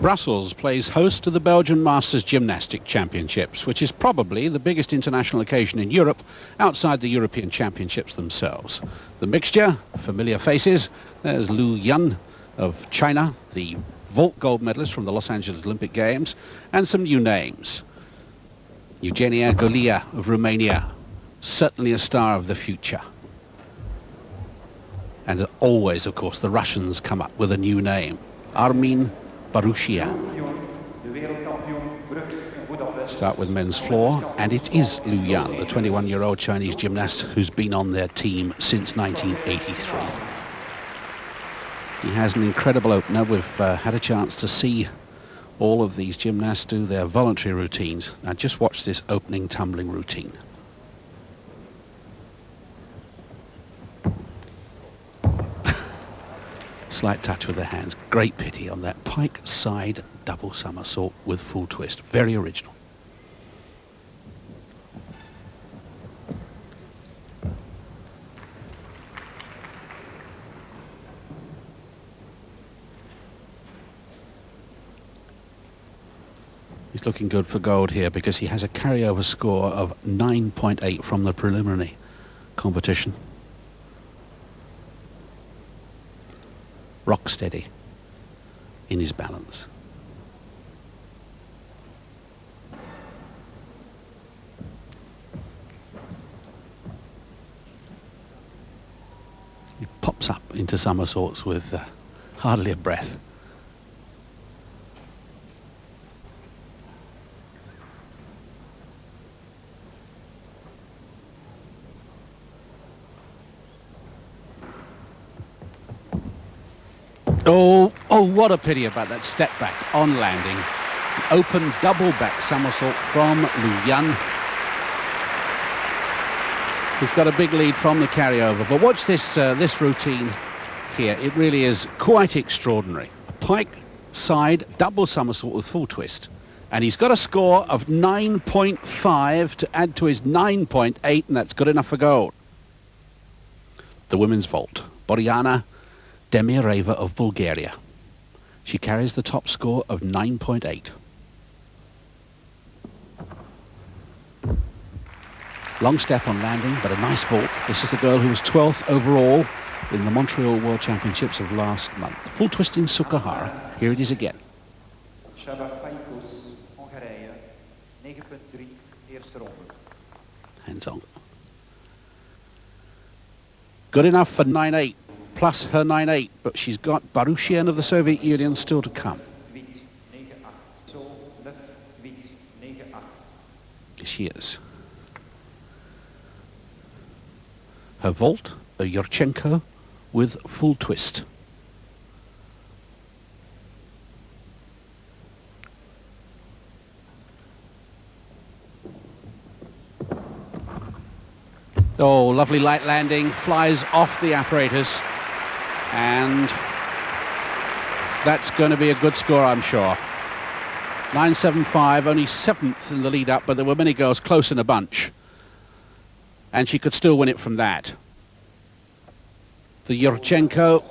Brussels plays host to the Belgian Masters Gymnastics Championships, which is probably the biggest international occasion in Europe outside the European Championships themselves. The mixture, familiar faces. There's Lu Yun of China, the vault gold medalist from the Los Angeles Olympic Games, and some new names. Eugenia Golea of Romania, certainly a star of the future. And always, of course, the Russians come up with a new name. Armin Barutian. Start with men's floor, and it is Lu Yun, the 21-year-old Chinese gymnast who's been on their team since 1983. He has an incredible opener. We've had a chance to see all of these gymnasts do their voluntary routines. Now just watch this opening tumbling routine. Slight touch with the hands. Great pity on that pike side double somersault with full twist. Very original. He's looking good for gold here because he has a carryover score of 9.8 from the preliminary competition. Rock steady in his balance. He pops up into somersaults with hardly a breath. Oh, what a pity about that step back on landing. The open double back somersault from Lu Yun. He's got a big lead from the carryover, but watch this this routine here. It really is quite extraordinary. A pike side double somersault with full twist. And he's got a score of 9.5 to add to his 9.8, and that's good enough for gold. The women's vault. Boriana Demireva of Bulgaria. She carries the top score of 9.8. Long step on landing, but a nice vault. This is the girl who was 12th overall in the Montreal World Championships of last month. Full twist in Sukahara. Here it is again. Hands on. Good enough for 9.8. Plus her 9.8, but she's got Barutian of the Soviet Union still to come. Here she is. Her vault, a Yurchenko with full twist. Oh, lovely light landing, flies off the apparatus. And that's going to be a good score, I'm sure. 9.75, only 7th in the lead up, but there were many girls close in a bunch. And she could still win it from that. The Yurchenko,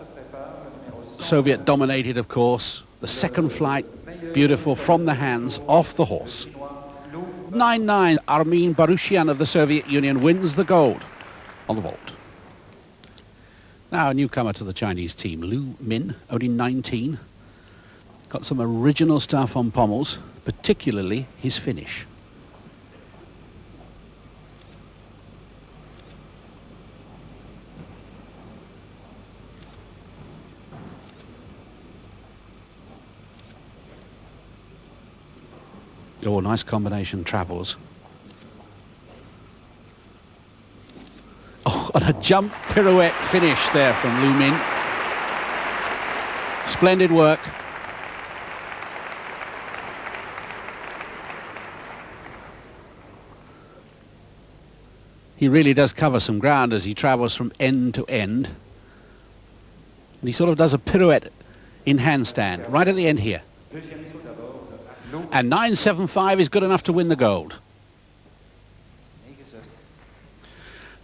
Soviet dominated, of course. The second flight, beautiful from the hands, off the horse. 9.9, Armin Barutian of the Soviet Union wins the gold on the vault. Now a newcomer to the Chinese team, Lu Min, only 19. Got some original stuff on pommels, particularly his finish. Oh, nice combination travels. Oh, and a jump pirouette finish there from Lu Min. Splendid work. He really does cover some ground as he travels from end to end. And he sort of does a pirouette in handstand right at the end here. And 9.75 is good enough to win the gold.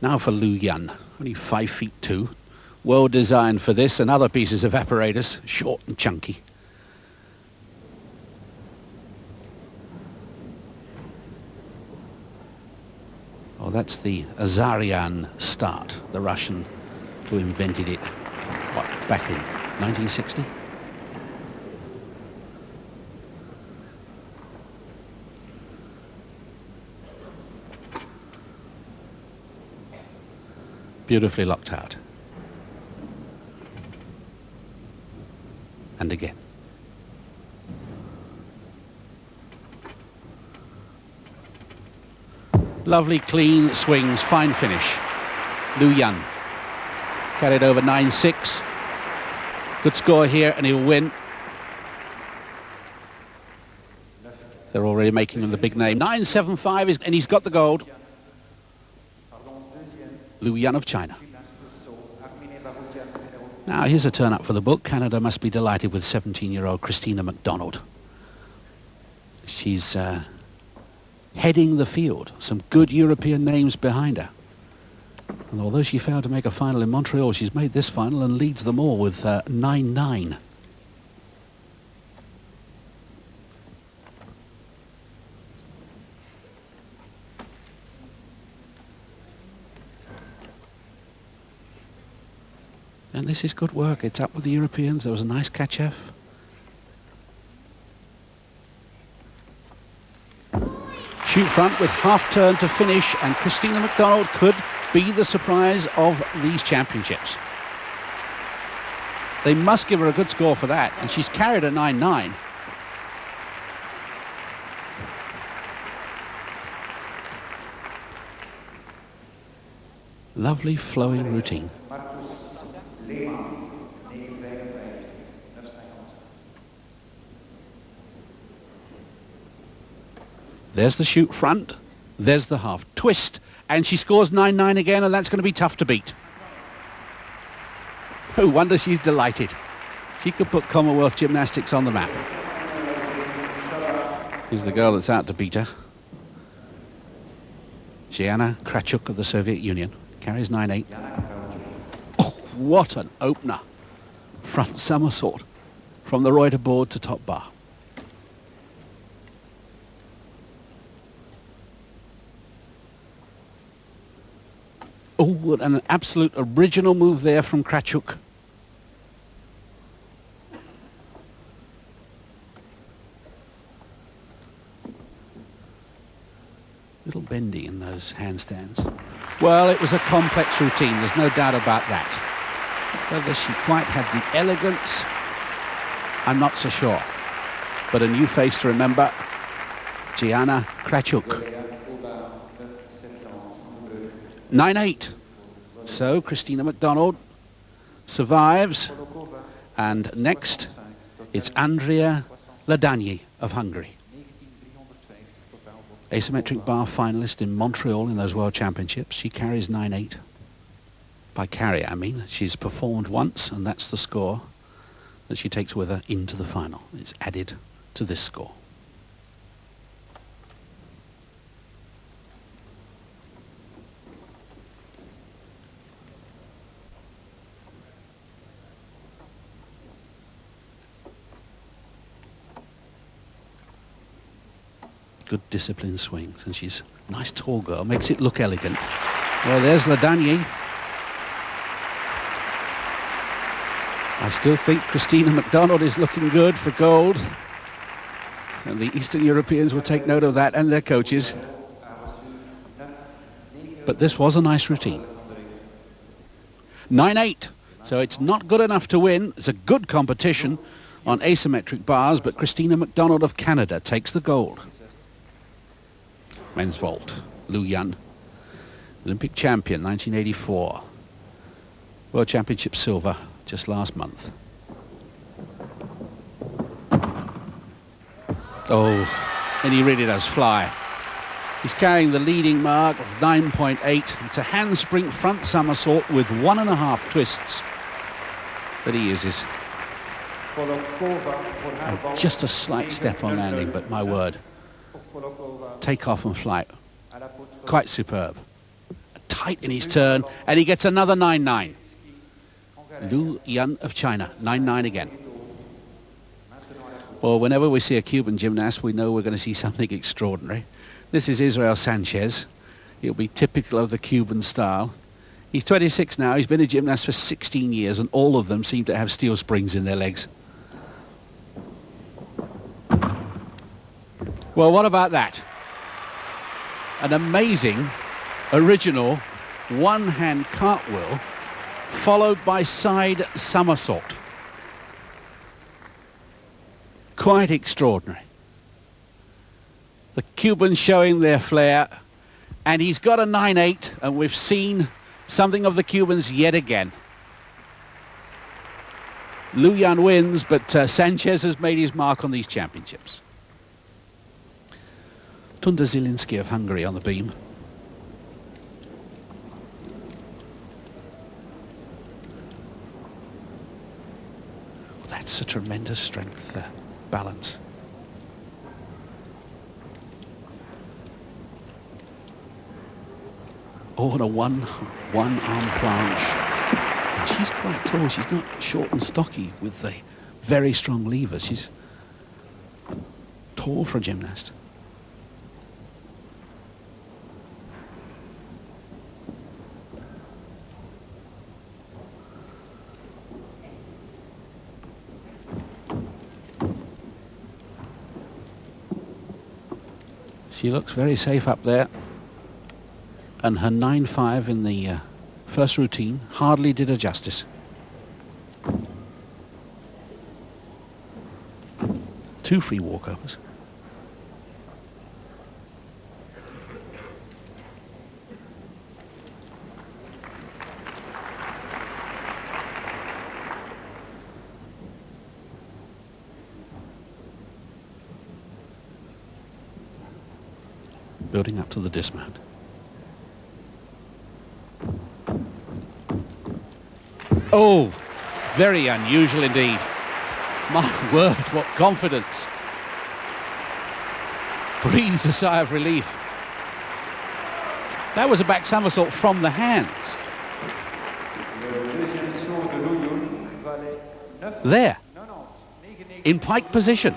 Now for Lu Yun, only 5'2", well designed for this and other pieces of apparatus, short and chunky. that's the Azarian start, the Russian who invented it, what, back in 1960? Beautifully locked out. And again. Lovely clean swings, fine finish. Lu Yan carried over 9-6. Good score here and he'll win. They're already making him the big name. 9.75 and he's got the gold. Lu Yan of China. Now here's a turn up for the book. Canada must be delighted with 17-year-old Christina McDonald. She's heading the field. Some good European names behind her. And although she failed to make a final in Montreal, she's made this final and leads them all with 9-9. And this is good work. It's up with the Europeans. There was a nice catch-off. Shoot front with half turn to finish, and Christina McDonald could be the surprise of these championships. They must give her a good score for that, and she's carried a 9-9. Lovely flowing routine. There's the shoot front, there's the half twist, and she scores 9-9 again, and that's going to be tough to beat. No wonder she's delighted. She could put Commonwealth gymnastics on the map. Here's the girl that's out to beat her. Zsilinszki Kravchuk of the Soviet Union. Carries 9-8. Oh, what an opener. Front somersault from the Reuter board to top bar. Oh, an absolute original move there from Kravchuk. Little bendy in those handstands. Well, it was a complex routine, there's no doubt about that. Whether she quite had the elegance, I'm not so sure. But a new face to remember, Zsilinszki Kravchuk. 9-8. So Christina McDonald survives, and next it's Andrea Ladanyi of Hungary. Asymmetric bar finalist in Montreal in those World Championships. She carries 9-8. By carry, I mean. She's performed once, and that's the score that she takes with her into the final. It's added to this score. Good disciplined swings, and she's a nice tall girl, makes it look elegant. Well, there's Ladanyi. I still think Christina McDonald is looking good for gold, and the Eastern Europeans will take note of that, and their coaches. But this was a nice routine. 9-8, so it's not good enough to win. It's a good competition on asymmetric bars, but Christina McDonald of Canada takes the gold. Men's vault, Lu Yan, Olympic champion, 1984. World Championship silver just last month. Oh, and he really does fly. He's carrying the leading mark of 9.8. It's a handspring front somersault with 1.5 twists that he uses. And just a slight step on landing, but my word. Take off and flight. Quite superb. Tight in his turn, and he gets another 9-9. Lu Yan of China, 9-9 again. Well, whenever we see a Cuban gymnast, we know we're going to see something extraordinary. This is Israel Sanchez, He'll be typical of the Cuban style. He's 26 now. He's been a gymnast for 16 years, and all of them seem to have steel springs in their legs. Well, what about that? An amazing, original one-hand cartwheel followed by side somersault. Quite extraordinary. The Cubans showing their flair, and he's got a 9.8, and we've seen something of the Cubans yet again. Lujan wins, but Sanchez has made his mark on these championships. Tunda Zsilinszki of Hungary on the beam. Well, that's a tremendous strength, balance. Oh, and a one arm planche. And she's quite tall. She's not short and stocky with the very strong levers. She's tall for a gymnast. She looks very safe up there. And her 9.5 in the first routine hardly did her justice. 2 free walkovers. Building up to the dismount. Oh, very unusual indeed. My word, what confidence. Breathes a sigh of relief. That was a back somersault from the hands. There, in pike position.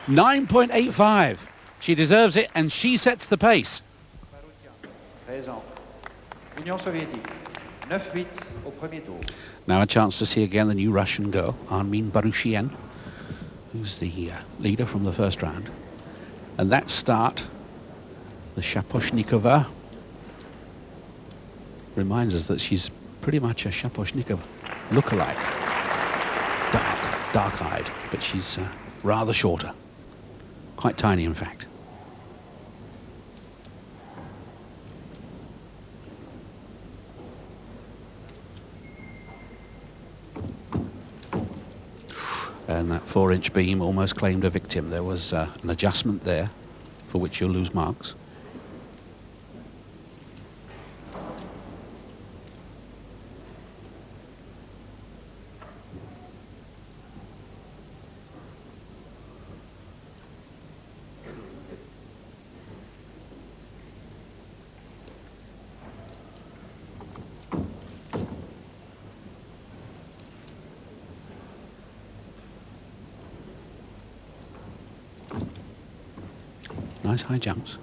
9.85. She deserves it, and she sets the pace. Now a chance to see again the new Russian girl, Barutian, who's the leader from the first round. And that start, the Shaposhnikova, reminds us that she's pretty much a Shaposhnikova lookalike. Dark-eyed, but she's rather shorter. Quite tiny, in fact. And that 4-inch beam almost claimed a victim. There was an adjustment there for which you'll lose marks. Nice high jumps.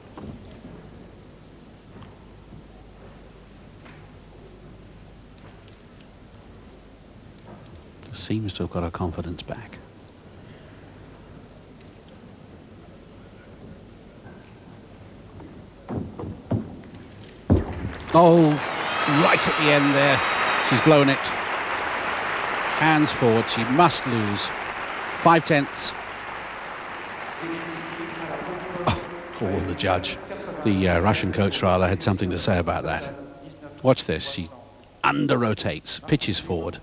Seems to have got her confidence back. Oh, right at the end there. She's blown it. Hands forward. She must lose. 5/10. Oh, the judge. The Russian coach rather had something to say about that. Watch this. She under-rotates, pitches forward,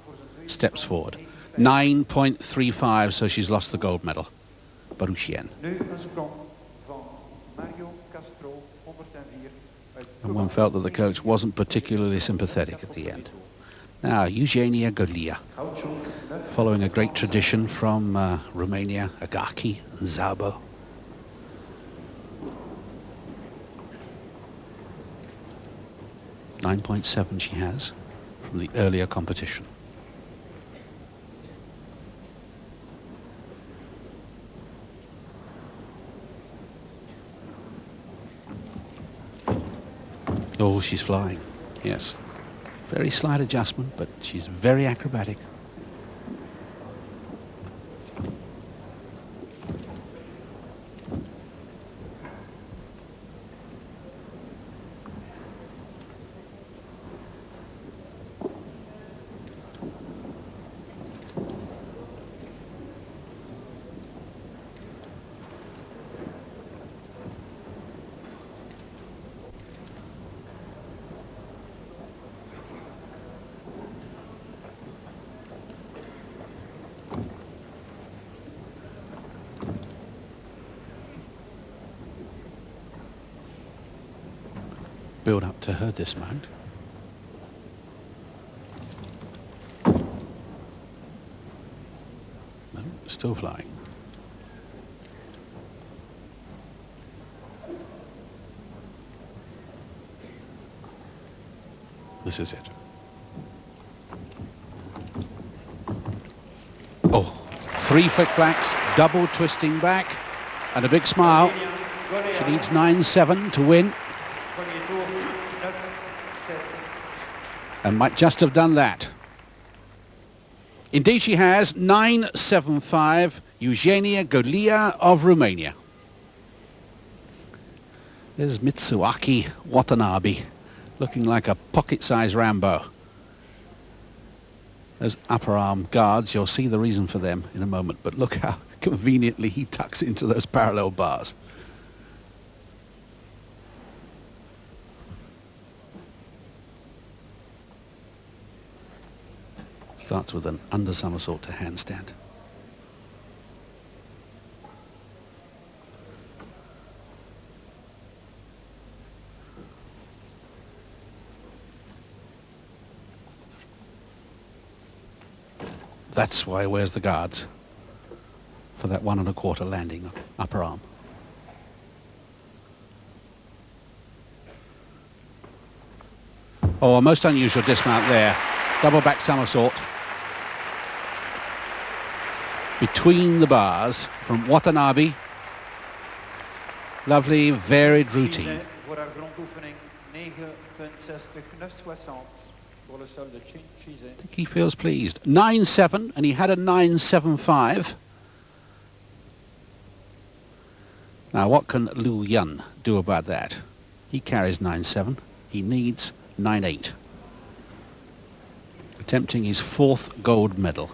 steps forward. 9.35, so she's lost the gold medal. Barutian. And one felt that the coach wasn't particularly sympathetic at the end. Now, Eugenia Golea, following a great tradition from Romania, Agaki and Zabo. .7 she has from the earlier competition. Oh, she's flying. Yes. Very slight adjustment, but she's very acrobatic. Build up to her dismount. No, still flying. This is it. Oh, 3 flick-flacks, double twisting back, and a big smile. She needs 9-7 to win. And might just have done that. Indeed she has. 9-7-5, Eugenia Golea of Romania. There's Mitsuaki Watanabe, looking like a pocket-sized Rambo. Those upper arm guards, you'll see the reason for them in a moment, but look how conveniently he tucks into those parallel bars. Starts with an under somersault to handstand. That's why he wears the guards, for that 1 1/4 landing upper arm. Oh, a most unusual dismount there. Double back somersault between the bars from Watanabe. Lovely, varied routine. I think he feels pleased. 9-7, and he had a 9-7-5. Now, what can Liu Yun do about that? He carries 9-7. He needs 9-8. Attempting his 4th gold medal.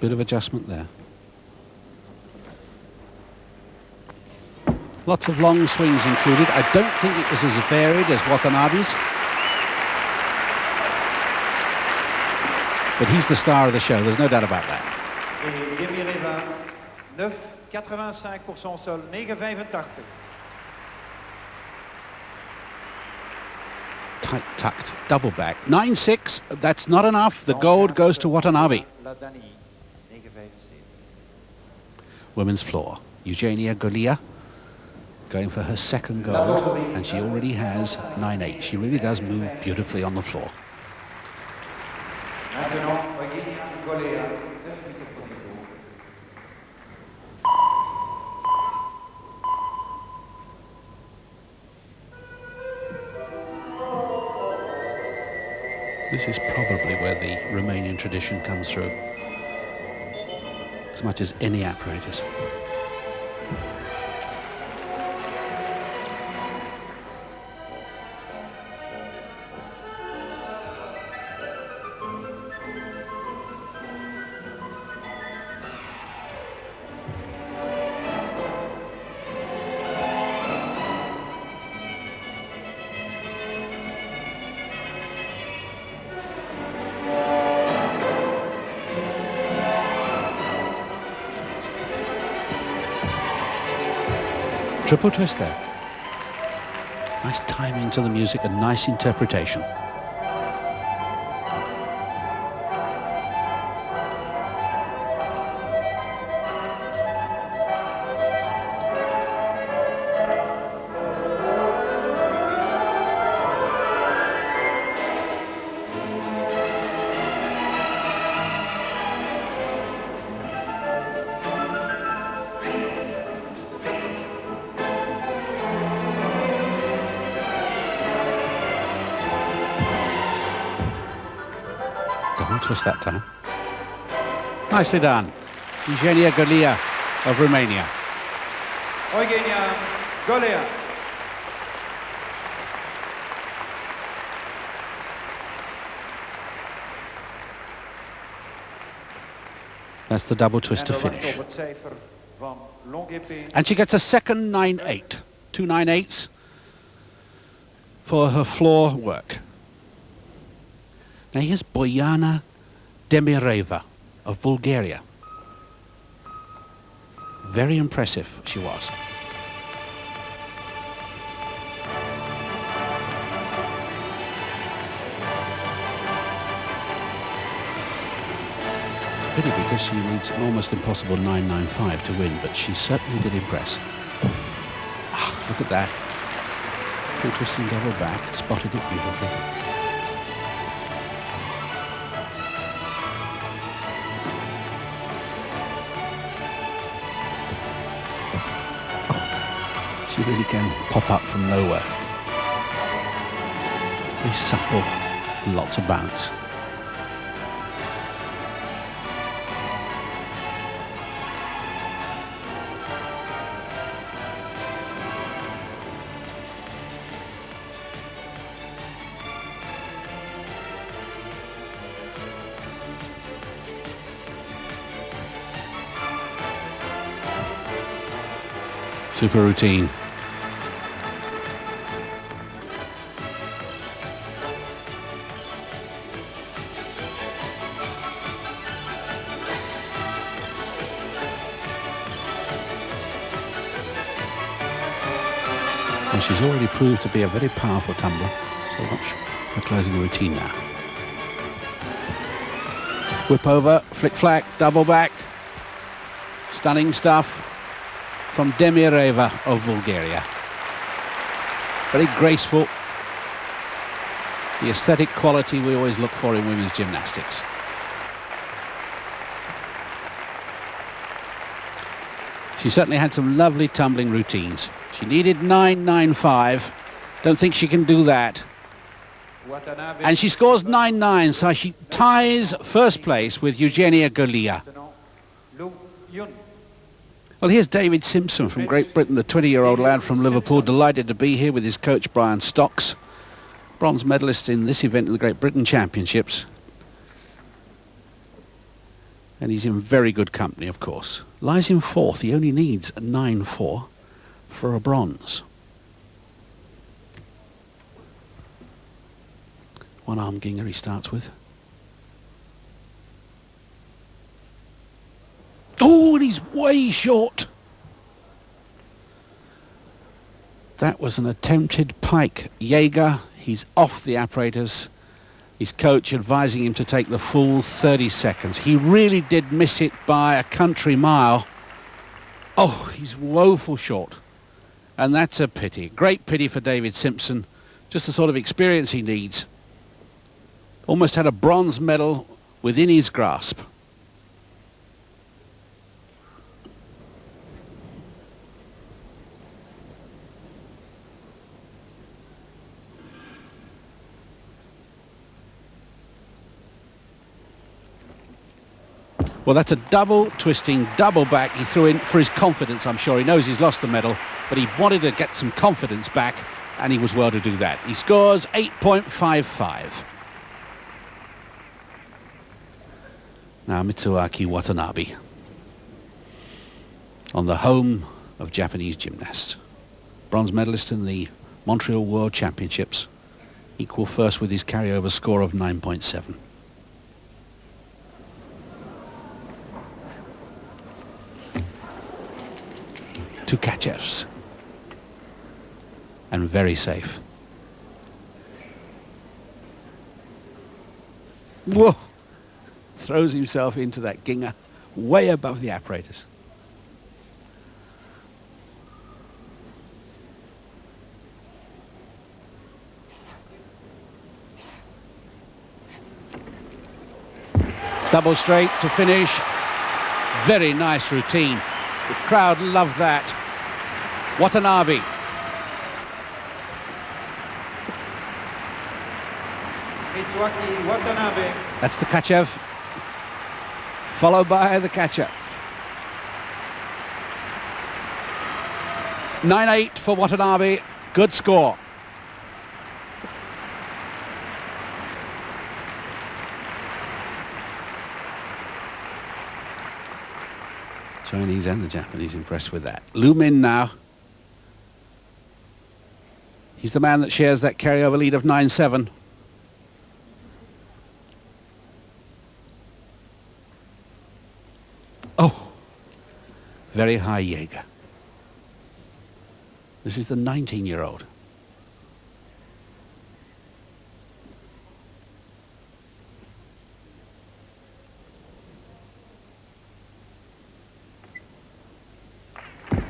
Bit of adjustment there. Lots of long swings included. I don't think it was as varied as Watanabe's. But he's the star of the show, there's no doubt about that. Demireva, 9,85% sol, 9,85. Tight tucked, double back. 9-6, that's not enough. The gold goes to Watanabe. Ladanyi, 9,75. Women's floor. Eugenia Golea going for her 2nd gold, and she already has 9-8. She really does move beautifully on the floor. This is probably where the Romanian tradition comes through, as much as any apparatus. Triple twist there. Nice timing to the music and nice interpretation. twist that time. Nicely done. Eugenia Golea of Romania. Eugenia Golea. That's the double twist to finish. And she gets a second 9-8. 2 9-8s for her floor work. Now here's Bojana Demireva of Bulgaria. Very impressive she was. Pity because she needs an almost impossible 9.95 to win, but she certainly did impress. Ah, look at that. Full twisting double back, spotted it beautifully. Oh, she really can pop up from nowhere. Very supple, lots of bounce. Super routine. Well, she's already proved to be a very powerful tumbler, so watch her closing routine now. Whip over, flick-flack, double back. Stunning stuff from Demireva of Bulgaria. Very graceful. The aesthetic quality we always look for in women's gymnastics. She certainly had some lovely tumbling routines. She needed 9.95. Don't think she can do that. Watanabe. And she scores 9.9, so she ties first place with Eugenia Golea. Well, here's David Simpson from Great Britain, the 20-year-old lad from Liverpool, delighted to be here with his coach Brian Stocks. Bronze medalist in this event of the Great Britain Championships. And he's in very good company, of course. Lies in fourth. He only needs a 9.4 for a bronze. One arm ginger he starts with. Oh, and he's way short. That was an attempted pike. Jaeger, he's off the apparatus. His coach advising him to take the full 30 seconds. He really did miss it by a country mile. Oh, he's woeful short. And that's a pity. Great pity for David Simpson. Just the sort of experience he needs. Almost had a bronze medal within his grasp. Well, that's a double twisting, double back. He threw in for his confidence, I'm sure. He knows he's lost the medal, but he wanted to get some confidence back, and he was well to do that. He scores 8.55. Now Mitsuaki Watanabe on the home of Japanese gymnasts. Bronze medalist in the Montreal World Championships. Equal first with his carryover score of 9.7. Two catch-ups. And very safe. Whoa! Throws himself into that ginger way above the apparatus. Double straight to finish. Very nice routine. The crowd loved that. Watanabe. Mitsuaki Watanabe. That's the Tkachev, followed by the Tkachev. 9-8 for Watanabe. Good score. Chinese and the Japanese impressed with that. Lu Min now. He's the man that shares that carryover lead of 9-7. Oh, very high Jaeger. This is the 19-year-old.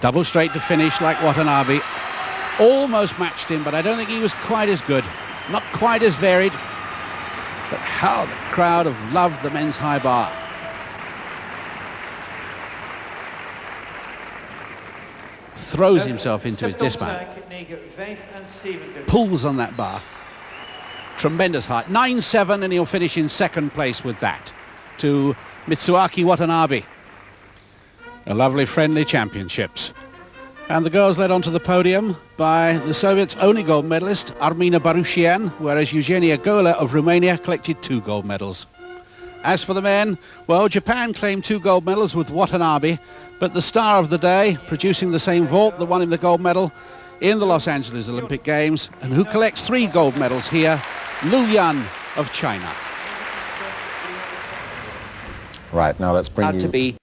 Double straight to finish like Watanabe. Almost matched him, but I don't think he was quite as good. Not quite as varied. But how the crowd have loved the men's high bar. Throws himself into his dismount. Pulls on that bar. Tremendous height. 9-7, and he'll finish in second place with that. To Mitsuaki Watanabe. A lovely friendly championships. And the girls led onto the podium by the Soviets' only gold medalist, Armina Barutian, whereas Eugenia Golea of Romania collected 2 gold medals. As for the men, well, Japan claimed 2 gold medals with Watanabe, but the star of the day, producing the same vault that won him the gold medal in the Los Angeles Olympic Games, and who collects 3 gold medals here, Lu Yan of China. Right, now let's bring you...